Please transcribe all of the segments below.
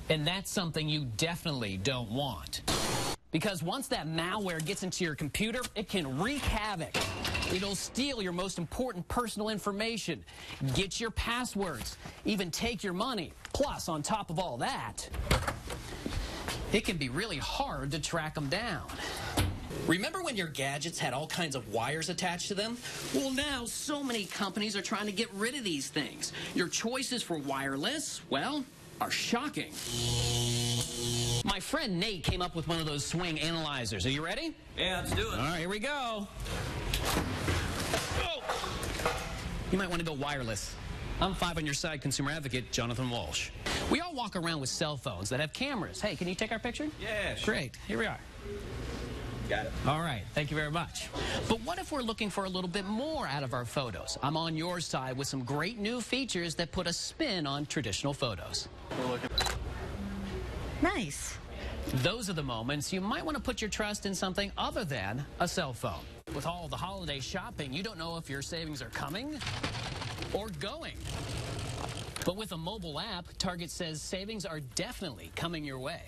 And that's something you definitely don't want. Because once that malware gets into your computer, it can wreak havoc. It'll steal your most important personal information, get your passwords, even take your money. Plus, on top of all that, it can be really hard to track them down. Remember when your gadgets had all kinds of wires attached to them? Well, now so many companies are trying to get rid of these things. Your choices for wireless, well, are shocking. My friend Nate came up with one of those swing analyzers. Are you ready? Yeah, let's do it. All right, here we go. Oh. You might want to go wireless. I'm 5 on your side consumer advocate, Jonathan Walsh. We all walk around with cell phones that have cameras. Hey, can you take our picture? Yeah, sure. Great. Here we are. Got it. All right. Thank you very much. But what if we're looking for a little bit more out of our photos? I'm on your side with some great new features that put a spin on traditional photos. Nice. Those are the moments you might want to put your trust in something other than a cell phone. With all the holiday shopping, you don't know if your savings are coming or going. But with a mobile app, Target says savings are definitely coming your way.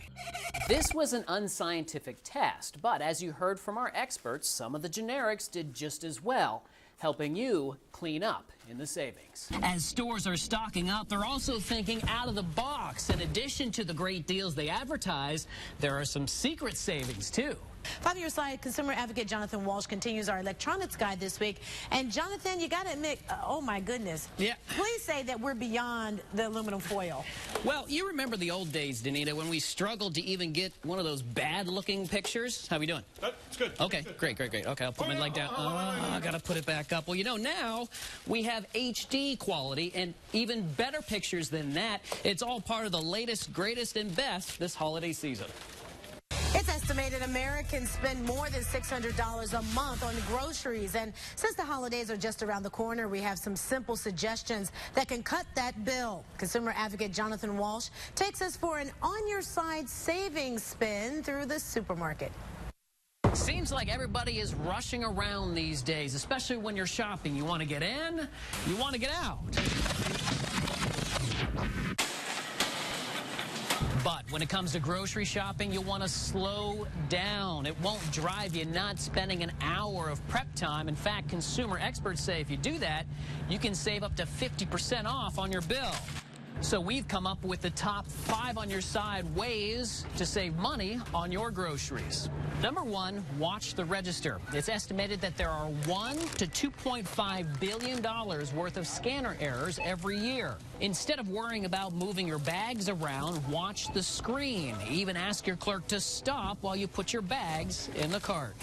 This was an unscientific test, but as you heard from our experts, some of the generics did just as well, helping you clean up in the savings. As stores are stocking up, they're also thinking out of the box. In addition to the great deals they advertise, there are some secret savings too. 5 on your side consumer advocate Jonathan Walsh continues our electronics guide this week. And Jonathan, you got to admit, oh my goodness. Yeah. Please say that we're beyond the aluminum foil. Well, you remember the old days, Danita, when we struggled to even get one of those bad-looking pictures? How we doing? It's good. Okay, great. Okay, I'll put my leg down. I got to put it back up. Well, you know, now we have HD quality and even better pictures than that. It's all part of the latest, greatest, and best this holiday season. It's estimated Americans spend more than $600 a month on groceries. And since the holidays are just around the corner, we have some simple suggestions that can cut that bill. Consumer advocate Jonathan Walsh takes us for an on-your-side savings spin through the supermarket. Seems like everybody is rushing around these days, especially when you're shopping. You want to get in, you want to get out. But when it comes to grocery shopping, you'll want to slow down. It won't drive you nuts spending an hour of prep time. In fact, consumer experts say if you do that, you can save up to 50% off on your bill. So we've come up with the top 5 on your side ways to save money on your groceries. Number 1, watch the register. It's estimated that there are $1 to $2.5 billion worth of scanner errors every year. Instead of worrying about moving your bags around, watch the screen. Even ask your clerk to stop while you put your bags in the cart.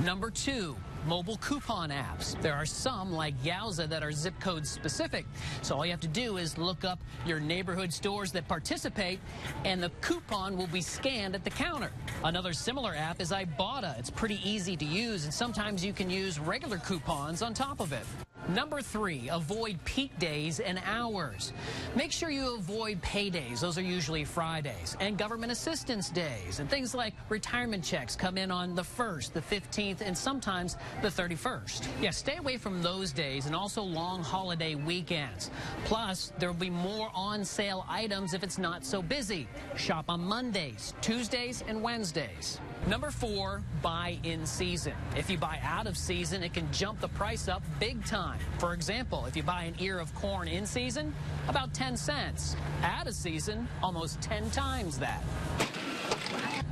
Number 2, mobile coupon apps. There are some, like Yowza, that are zip code specific. So all you have to do is look up your neighborhood stores that participate, and the coupon will be scanned at the counter. Another similar app is Ibotta. It's pretty easy to use, and sometimes you can use regular coupons on top of it. Number 3, avoid peak days and hours. Make sure you avoid paydays. Those are usually Fridays. And government assistance days. And things like retirement checks come in on the 1st, the 15th, and sometimes the 31st. Yeah, stay away from those days and also long holiday weekends. Plus, there will be more on-sale items if it's not so busy. Shop on Mondays, Tuesdays, and Wednesdays. Number 4, buy in season. If you buy out of season, it can jump the price up big time. For example, if you buy an ear of corn in season, about 10 cents. Out of season, almost 10 times that.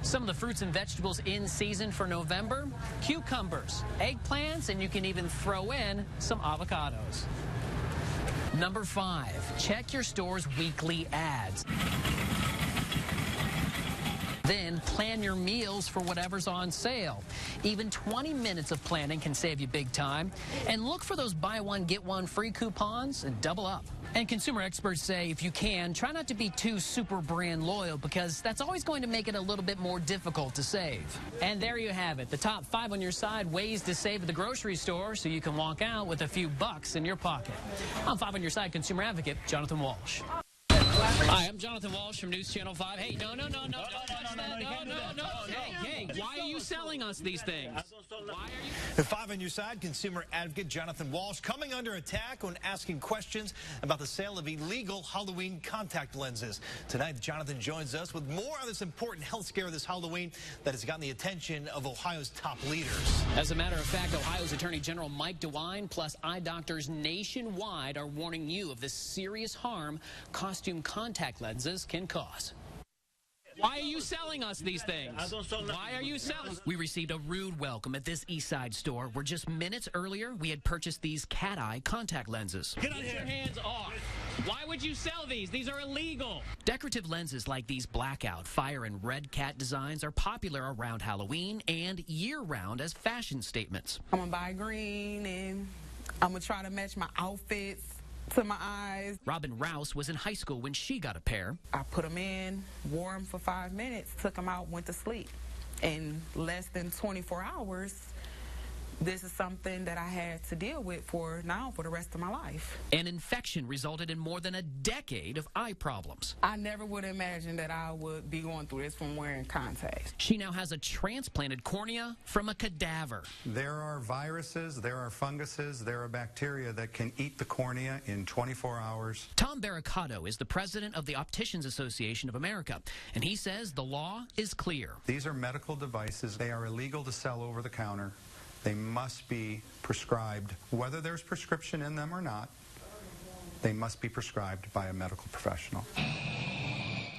Some of the fruits and vegetables in season for November: cucumbers, eggplants, and you can even throw in some avocados. Number 5, check your store's weekly ads. Then plan your meals for whatever's on sale. Even 20 minutes of planning can save you big time. And look for those buy one, get one free coupons and double up. And consumer experts say if you can, try not to be too super brand loyal, because that's always going to make it a little bit more difficult to save. And there you have it, the top 5 on your side ways to save at the grocery store so you can walk out with a few bucks in your pocket. I'm 5 on your side consumer advocate, Jonathan Walsh. Hi, I'm Jonathan Walsh from News Channel 5. Hey, no, Hey, why are you selling us these things? Why are you... At 5 on your side, consumer advocate Jonathan Walsh coming under attack when asking questions about the sale of illegal Halloween contact lenses. Tonight, Jonathan joins us with more on this important health scare this Halloween that has gotten the attention of Ohio's top leaders. As a matter of fact, Ohio's Attorney General Mike DeWine plus eye doctors nationwide are warning you of the serious harm costume contact lenses can cause. Why are you selling us these things? Why are you selling? We received a rude welcome at this East Side store where just minutes earlier we had purchased these cat eye contact lenses. Get your hands off. Why would you sell these? These are illegal. Decorative lenses like these blackout, fire, and red cat designs are popular around Halloween and year-round as fashion statements. I'm going to buy green and I'm going to try to match my outfits to my eyes. Robin Rouse was in high school when she got a pair. I put them in, wore them for 5 minutes, took them out, went to sleep. In less than 24 hours, this is something that I had to deal with for the rest of my life. An infection resulted in more than a decade of eye problems. I never would imagine that I would be going through this from wearing contacts. She now has a transplanted cornea from a cadaver. There are viruses, there are funguses, there are bacteria that can eat the cornea in 24 hours. Tom Barricato is the president of the Opticians Association of America, and he says the law is clear. These are medical devices. They are illegal to sell over the counter. They must be prescribed, whether there's prescription in them or not. They must be prescribed by a medical professional.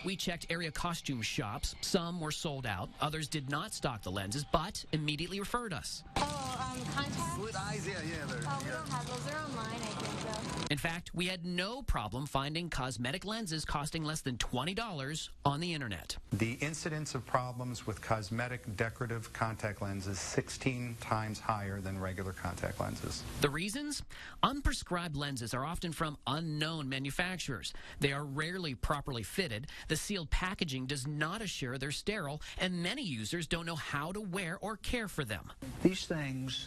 We checked area costume shops. Some were sold out. Others did not stock the lenses, but immediately referred us. Contacts? With eyes, yeah. We don't have those. They're online, I think, though. In fact, we had no problem finding cosmetic lenses costing less than $20 on the internet. The incidence of problems with cosmetic decorative contact lenses is 16 times higher than regular contact lenses. The reasons? Unprescribed lenses are often from unknown manufacturers. They are rarely properly fitted. The sealed packaging does not assure they're sterile, and many users don't know how to wear or care for them. These things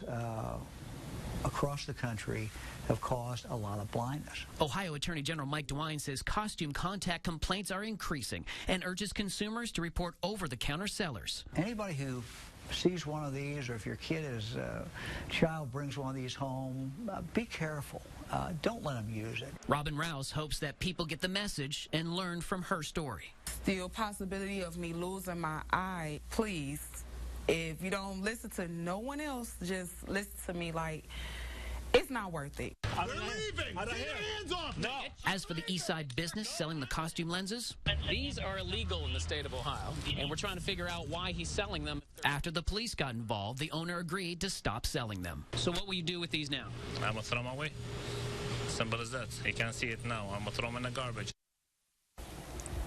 across the country have caused a lot of blindness. Ohio Attorney General Mike DeWine says costume contact complaints are increasing and urges consumers to report over-the-counter sellers. Anybody who sees one of these, or if your child brings one of these home, be careful. Don't let them use it. Robin Rouse hopes that people get the message and learn from her story. Still possibility of me losing my eye. Please, if you don't listen to no one else, just listen to me. Like, it's not worth it. We're leaving. Get your hands off. No. As for the East Side business selling the costume lenses, these are illegal in the state of Ohio, and we're trying to figure out why he's selling them. After the police got involved, the owner agreed to stop selling them. So what will you do with these now? I'm going to throw them away. Simple as that. You can't see it now. I'm going to throw them in the garbage.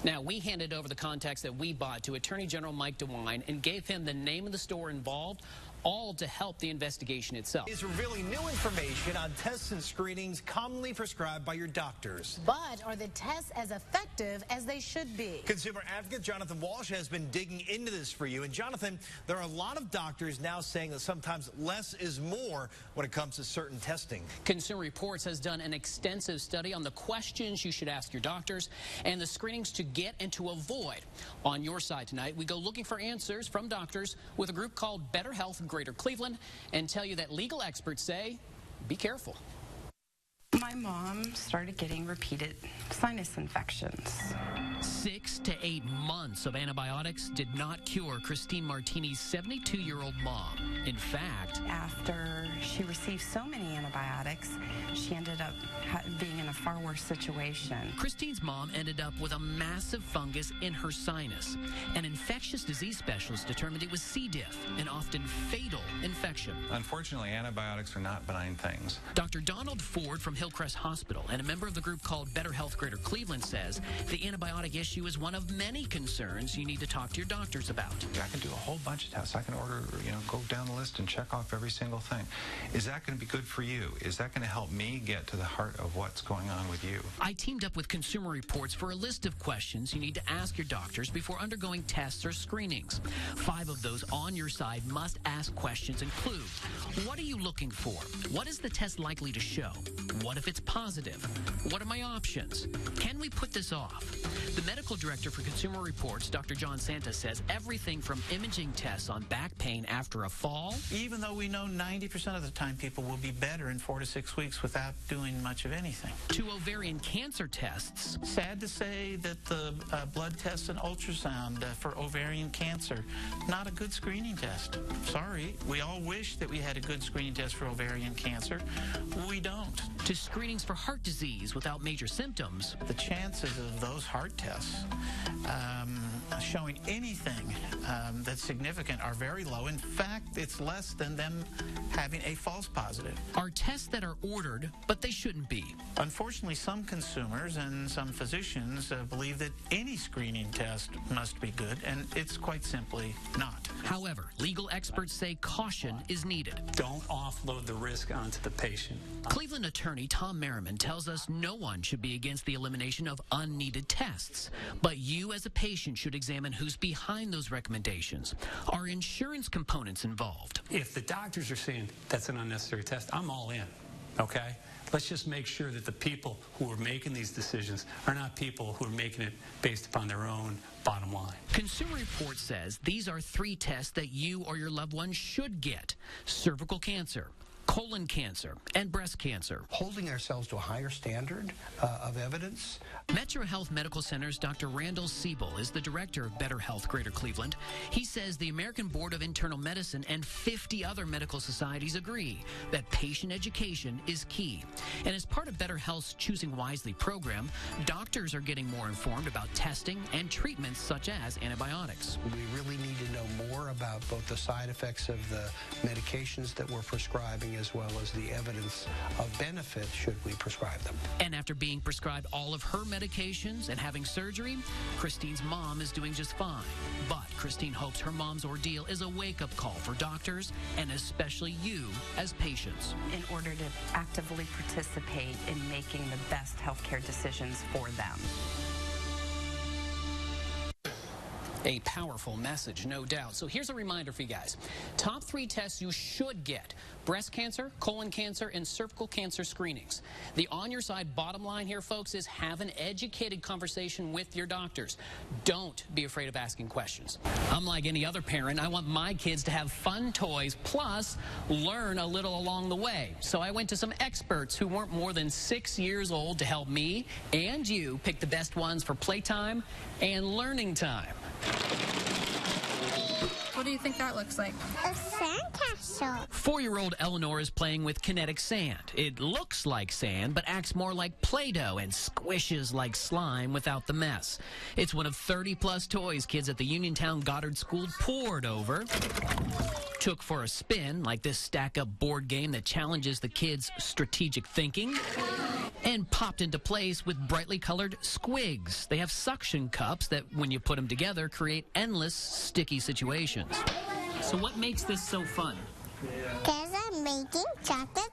Now, we handed over the contacts that we bought to Attorney General Mike DeWine and gave him the name of the store involved, all to help the investigation itself. Is revealing new information on tests and screenings commonly prescribed by your doctors. But are the tests as effective as they should be? Consumer advocate Jonathan Walsh has been digging into this for you. And Jonathan, there are a lot of doctors now saying that sometimes less is more when it comes to certain testing. Consumer Reports has done an extensive study on the questions you should ask your doctors and the screenings to get and to avoid. On your side tonight, we go looking for answers from doctors with a group called Better Health Greater Cleveland and tell you that legal experts say, be careful. My mom started getting repeated sinus infections. 6 to 8 months of antibiotics did not cure Christine Martini's 72-year-old mom. In fact, after she received so many antibiotics, she ended up being in a far worse situation. Christine's mom ended up with a massive fungus in her sinus. An infectious disease specialist determined it was C. diff, an often fatal infection. Unfortunately, antibiotics are not benign things. Dr. Donald Ford from Hillcrest Hospital and a member of the group called Better Health Greater Cleveland says the antibiotic issue is one of many concerns you need to talk to your doctors about. I can do a whole bunch of tests. I can order, go down the list and check off every single thing. Is that going to be good for you? Is that going to help me get to the heart of what's going on with you? I teamed up with Consumer Reports for a list of questions you need to ask your doctors before undergoing tests or screenings. 5 of those on your side must ask questions include: what are you looking for? What is the test likely to show? What if it's positive? What are my options? Can we put this off? The medical director for Consumer Reports, Dr. John Santa, says everything from imaging tests on back pain after a fall. Even though we know 90% of the time people will be better in 4 to 6 weeks without doing much of anything. To ovarian cancer tests. Sad to say that the blood test and ultrasound for ovarian cancer, not a good screening test. Sorry, we all wish that we had a good screening test for ovarian cancer. We don't. To screenings for heart disease without major symptoms. The chances of those heart tests showing anything that's significant are very low. In fact, it's less than them having a false positive. Are tests that are ordered, but they shouldn't be. Unfortunately, some consumers and some physicians believe that any screening test must be good, and it's quite simply not. However, legal experts say caution is needed. Don't offload the risk onto the patient. Cleveland attorney Tom Merriman tells us no one should be against the elimination of unneeded tests, but you as a patient should examine who's behind those recommendations. Are insurance components involved? If the doctors are saying that's an unnecessary test, I'm all in, okay? Let's just make sure that the people who are making these decisions are not people who are making it based upon their own bottom line. Consumer Reports says these are 3 tests that you or your loved one should get: cervical cancer, colon cancer, and breast cancer. Holding ourselves to a higher standard of evidence. Metro Health Medical Center's Dr. Randall Siebel is the director of Better Health Greater Cleveland. He says the American Board of Internal Medicine and 50 other medical societies agree that patient education is key. And as part of Better Health's Choosing Wisely program, doctors are getting more informed about testing and treatments such as antibiotics. We really need to know more about both the side effects of the medications that we're prescribing as well as the evidence of benefit should we prescribe them. And after being prescribed all of her medications and having surgery, Christine's mom is doing just fine. But Christine hopes her mom's ordeal is a wake-up call for doctors and especially you as patients. In order to actively participate in making the best healthcare decisions for them. A powerful message, no doubt. So here's a reminder for you guys. Top 3 tests you should get: breast cancer, colon cancer, and cervical cancer screenings. The on your side bottom line here, folks, is have an educated conversation with your doctors. Don't be afraid of asking questions. Unlike any other parent, I want my kids to have fun toys, plus learn a little along the way. So I went to some experts who weren't more than 6 years old to help me and you pick the best ones for playtime and learning time. What do you think that looks like? A sandcastle. 4-year-old Eleanor is playing with kinetic sand. It looks like sand, but acts more like Play-Doh and squishes like slime without the mess. It's one of 30-plus toys kids at the Uniontown Goddard School poured over, took for a spin, like this stack-up board game that challenges the kids' strategic thinking, and popped into place with brightly colored squigs. They have suction cups that, when you put them together, create endless sticky situations. So what makes this so fun? Because I'm making chocolate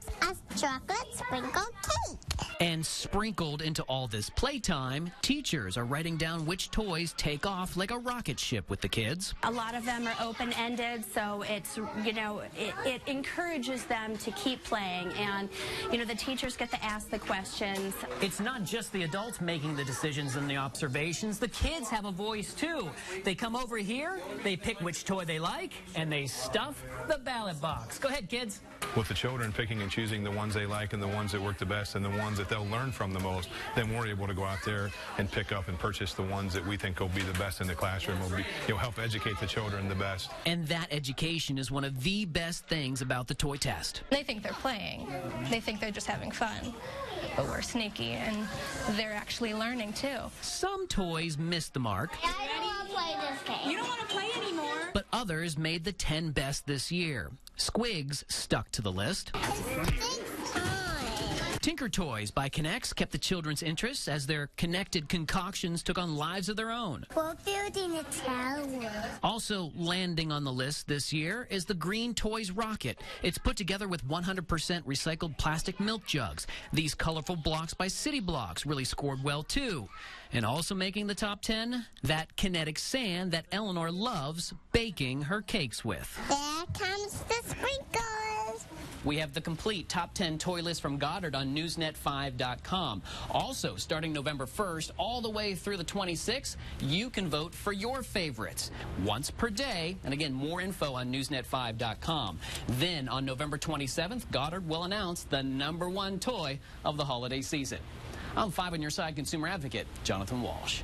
sprinkled cake. And sprinkled into all this playtime, teachers are writing down which toys take off like a rocket ship with the kids. A lot of them are open-ended, so it's, it encourages them to keep playing, and, the teachers get to ask the questions. It's not just the adults making the decisions and the observations. The kids have a voice, too. They come over here, they pick which toy they like, and they stuff the ballot box. Go ahead, kids. With the children picking and choosing the ones they like and the ones that work the best and the ones that they'll learn from the most, then we're able to go out there and pick up and purchase the ones that we think will be the best in the classroom, will help educate the children the best. And that education is one of the best things about the toy test. They think they're playing. They think they're just having fun. But we're sneaky, and they're actually learning, too. Some toys missed the mark. I don't want to play this game. You don't want to play anymore. But others made the 10 best this year. Squigs stuck to the list. Tinker Toys by K'NEX kept the children's interests as their connected concoctions took on lives of their own. We're building a tower. Also landing on the list this year is the Green Toys Rocket. It's put together with 100% recycled plastic milk jugs. These colorful blocks by City Blocks really scored well, too. And also making the top 10, that kinetic sand that Eleanor loves baking her cakes with. There comes the sprinkles. we have the complete top 10 toy list from Goddard on Newsnet5.com. Also, starting November 1st all the way through the 26th, you can vote for your favorites once per day. And again, more info on Newsnet5.com. Then on November 27th, Goddard will announce the #1 toy of the holiday season. I'm 5 on your side consumer advocate, Jonathan Walsh.